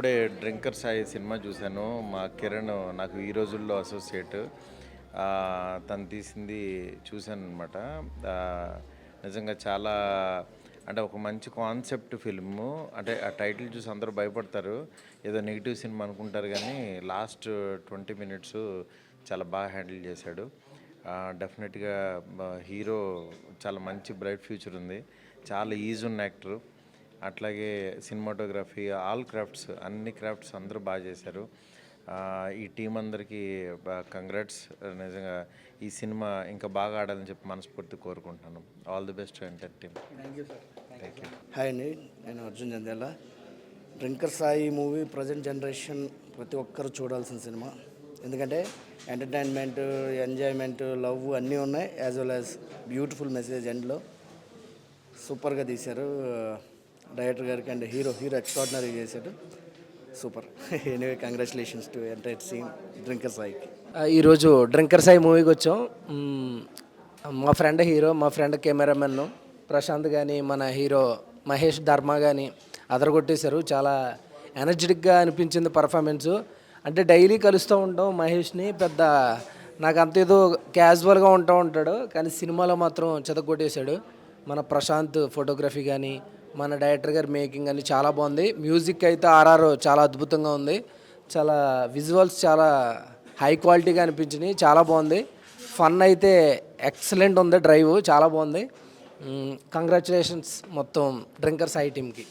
ఇప్పుడే 'drinker Sai' cinema చూశాను. మా కిరణ్ నాకు ఈ రోజుల్లో అసోసియేట్. తను తీసింది చూశాననమాట. నిజంగా చాలా అంటే ఒక మంచి కాన్సెప్ట్ ఫిల్ము. అంటే ఆ టైటిల్ చూసి అందరూ భయపడతారు. ఏదో నెగిటివ్ సినిమా అనుకుంటారు కానీ లాస్ట్ 20 మినిట్స్ చాలా బాగా హ్యాండిల్ చేశాడు. డెఫినెట్గా హీరో చాలా మంచి బ్రైట్ ఫ్యూచర్ ఉంది. చాలా ఈజ్ ఉన్న యాక్టరు. అట్లాగే సినిమాటోగ్రఫీ, ఆల్ క్రాఫ్ట్స్, అన్ని క్రాఫ్ట్స్ అందరూ బాగా చేశారు. ఈ టీం అందరికీ కంగ్రాట్స్. నిజంగా ఈ సినిమా ఇంకా బాగా ఆడాలని చెప్పి మనస్ఫూర్తి కోరుకుంటున్నాను. All the best entire team. Thank you. Hi అండి, నేను Arjun Jandhyala. Drinker Sai movie present generation ప్రతి ఒక్కరు చూడాల్సిన సినిమా. ఎందుకంటే ఎంటర్టైన్మెంట్, ఎంజాయ్మెంట్, లవ్ అన్నీ ఉన్నాయి. As well as beautiful message ఎండ్లో సూపర్గా తీశారు డైరెక్టర్ గారికి. అండ్ హీరో ఎక్స్ట్రాడినరీ చేశాడు. Super. Anyway congratulations to entire team drinker సాయికి. ఈరోజు డ్రింకర్ సాయి మూవీకి వచ్చాం. మా ఫ్రెండ్ హీరో, మా ఫ్రెండ్ కెమెరామెన్ ప్రశాంత్ కానీ, మన హీరో మహేష్ ధర్మ కానీ అదరగొట్టేశారు. చాలా ఎనర్జెటిక్గా అనిపించింది పర్ఫార్మెన్సు. అంటే డైలీ కలుస్తూ ఉంటాం మహేష్ని, పెద్ద నాకు అంత ఏదో క్యాజువల్గా ఉంటాడు, కానీ సినిమాలో మాత్రం చెదగొట్టేశాడు. మన ప్రశాంత్ ఫోటోగ్రఫీ కానీ, మన డైరెక్టర్ గారి మేకింగ్ అని చాలా బాగుంది. మ్యూజిక్ అయితే ఆర్ఆర్ చాలా అద్భుతంగా ఉంది. చాలా విజువల్స్ చాలా హై క్వాలిటీగా అనిపించినాయి. చాలా బాగుంది. ఫన్ అయితే ఎక్సలెంట్ ఉంది. డ్రైవ్ చాలా బాగుంది. కంగ్రాచులేషన్స్ మొత్తం డ్రింకర్ సాయి టీమ్కి.